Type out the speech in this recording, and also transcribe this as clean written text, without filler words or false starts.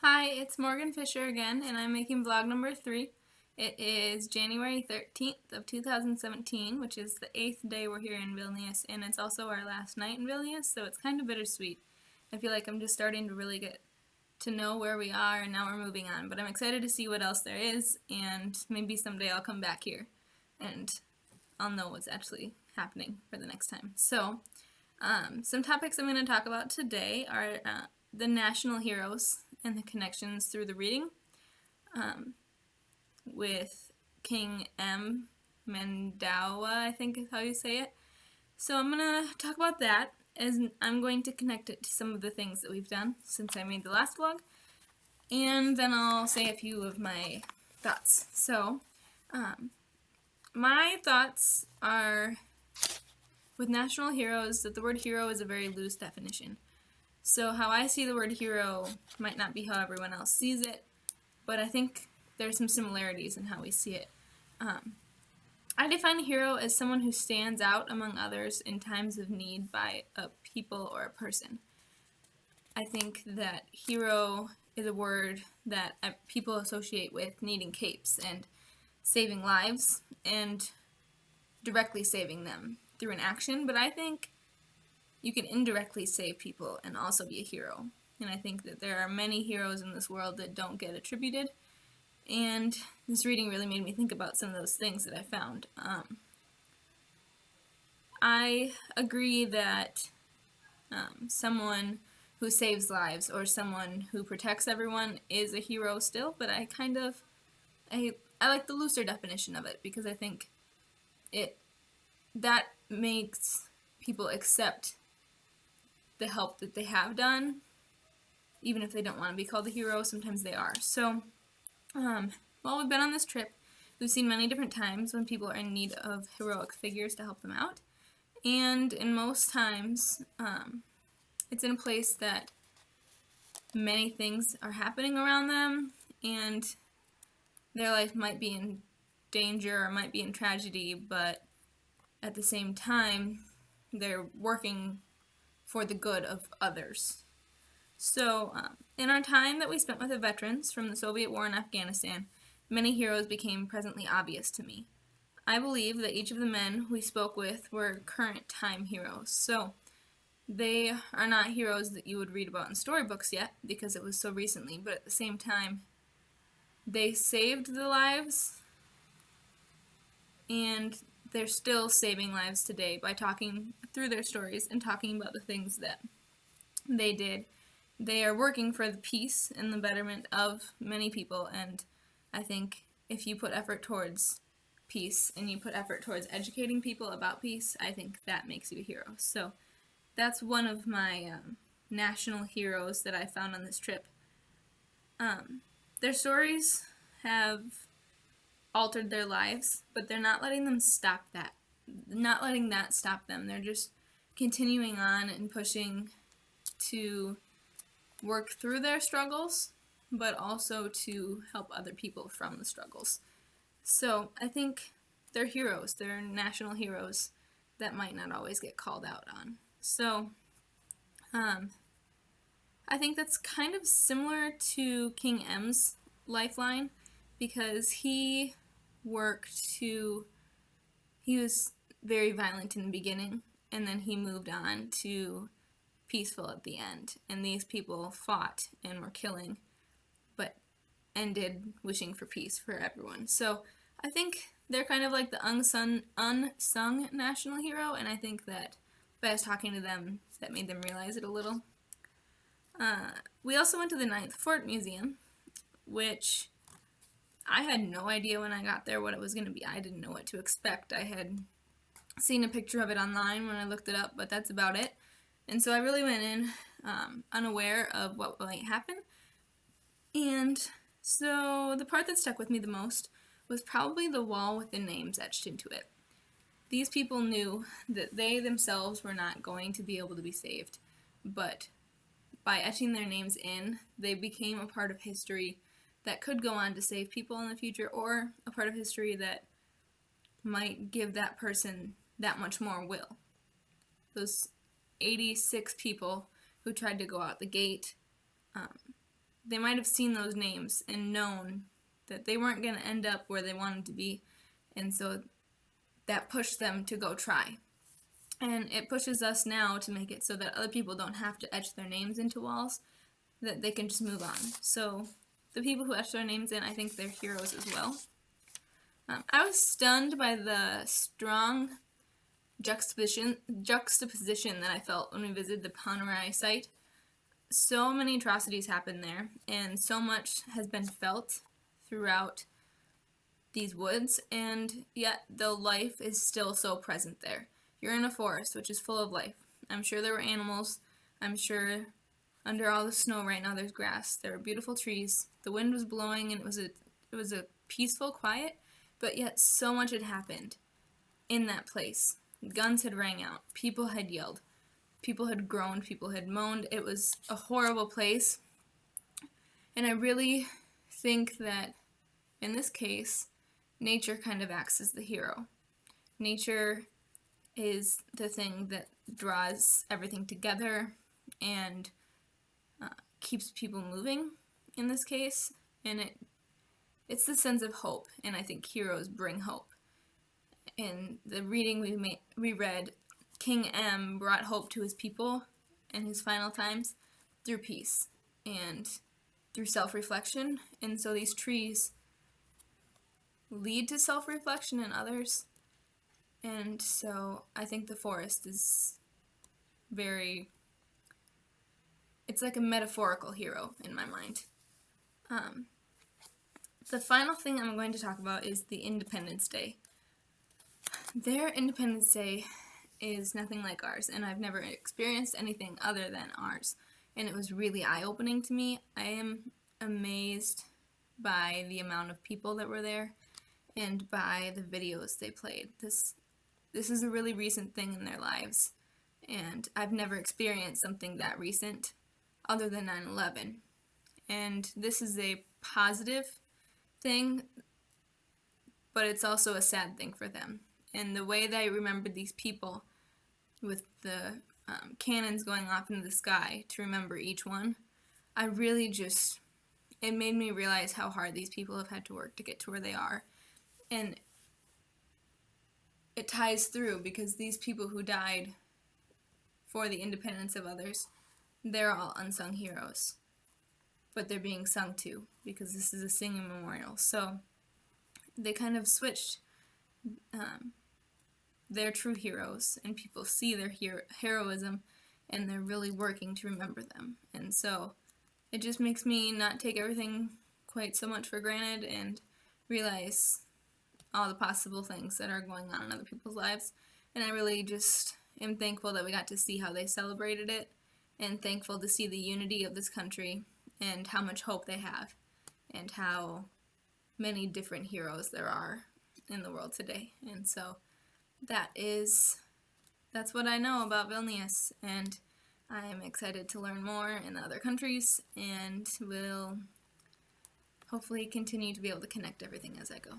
Hi, it's Morgan Fischer again, and I'm making vlog number 3. It is January 13th of 2017, which is the 8th day we're here in Vilnius, and it's also our last night in Vilnius, so it's kind of bittersweet. I feel like I'm just starting to really get to know where we are, and now we're moving on, but I'm excited to see what else there is, and maybe someday I'll come back here, and I'll know what's actually happening for the next time. So, some topics I'm going to talk about today are the national heroes and the connections through the reading with King M. Mandawa, I think is how you say it. So I'm going to talk about that, as I'm going to connect it to some of the things that we've done since I made the last vlog, and then I'll say a few of my thoughts. So, my thoughts are, with national heroes, that the word hero is a very loose definition. So how I see the word hero might not be how everyone else sees it, but I think there's some similarities in how we see it. I define a hero as someone who stands out among others in times of need by a people or a person. I think that hero is a word that people associate with needing capes and saving lives and directly saving them through an action, but I think you can indirectly save people and also be a hero. And I think that there are many heroes in this world that don't get attributed, and this reading really made me think about some of those things that I found. I agree that someone who saves lives or someone who protects everyone is a hero still, but I like the looser definition of it, because I think that makes people accept the help that they have done, even if they don't want to be called a hero. Sometimes they are. So, while we've been on this trip, we've seen many different times when people are in need of heroic figures to help them out, and in most times, it's in a place that many things are happening around them, and their life might be in danger or might be in tragedy, but at the same time, they're working for the good of others. So, in our time that we spent with the veterans from the Soviet war in Afghanistan, many heroes became presently obvious to me. I believe that each of the men we spoke with were current time heroes. So, they are not heroes that you would read about in storybooks yet, because it was so recently, but at the same time, they saved the lives, and they're still saving lives today by talking through their stories and talking about the things that they did. They are working for the peace and the betterment of many people, and I think if you put effort towards peace and you put effort towards educating people about peace, I think that makes you a hero. So that's one of my national heroes that I found on this trip. Their stories have altered their lives, but they're not letting them stop that. Not letting that stop them. They're just continuing on and pushing to work through their struggles, but also to help other people from the struggles. So I think they're heroes. They're national heroes that might not always get called out on. So I think that's kind of similar to King M's lifeline, because he was very violent in the beginning, and then he moved on to peaceful at the end. And these people fought and were killing, but ended wishing for peace for everyone. So I think they're kind of like the unsung national hero, and I think that by us talking to them, that made them realize it a little. We also went to the Ninth Fort Museum, which I had no idea when I got there what it was going to be. I didn't know what to expect. I had seen a picture of it online when I looked it up, but that's about it. And so I really went in unaware of what might happen. And so the part that stuck with me the most was probably the wall with the names etched into it. These people knew that they themselves were not going to be able to be saved, but by etching their names in, they became a part of history that could go on to save people in the future, or a part of history that might give that person that much more will. Those 86 people who tried to go out the gate they might have seen those names and known that they weren't going to end up where they wanted to be, and so that pushed them to go try. And it pushes us now to make it so that other people don't have to etch their names into walls, that they can just move on. So the people who etch their names in, I think they're heroes as well. I was stunned by the strong juxtaposition that I felt when we visited the Panerai site. So many atrocities happened there, and so much has been felt throughout these woods, and yet the life is still so present there. You're in a forest, which is full of life. I'm sure there were animals. I'm sure under all the snow right now there's grass. There were beautiful trees. The wind was blowing, and it was a peaceful quiet, but yet so much had happened in that place. Guns had rang out. People had yelled. People had groaned. People had moaned. It was a horrible place. And I really think that in this case, nature kind of acts as the hero. Nature is the thing that draws everything together and keeps people moving in this case. And it's the sense of hope, and I think heroes bring hope. In the reading we read, King M brought hope to his people in his final times through peace and through self-reflection. And so these trees lead to self-reflection in others. And so I think the forest is it's like a metaphorical hero in my mind. The final thing I'm going to talk about is the Independence Day. Their Independence Day is nothing like ours, and I've never experienced anything other than ours. And it was really eye-opening to me. I am amazed by the amount of people that were there and by the videos they played. This is a really recent thing in their lives, and I've never experienced something that recent other than 9/11. And this is a positive thing, but it's also a sad thing for them. And the way that I remembered these people with the cannons going off into the sky to remember each one, it made me realize how hard these people have had to work to get to where they are. And it ties through because these people who died for the independence of others, they're all unsung heroes. But they're being sung to because this is a singing memorial. So they kind of switched their true heroes, and people see their heroism, and they're really working to remember them. And so it just makes me not take everything quite so much for granted and realize all the possible things that are going on in other people's lives. And I really just am thankful that we got to see how they celebrated it, and thankful to see the unity of this country and how much hope they have and how many different heroes there are in the world today. And so that's what I know about Vilnius, and I am excited to learn more in the other countries, and will hopefully continue to be able to connect everything as I go.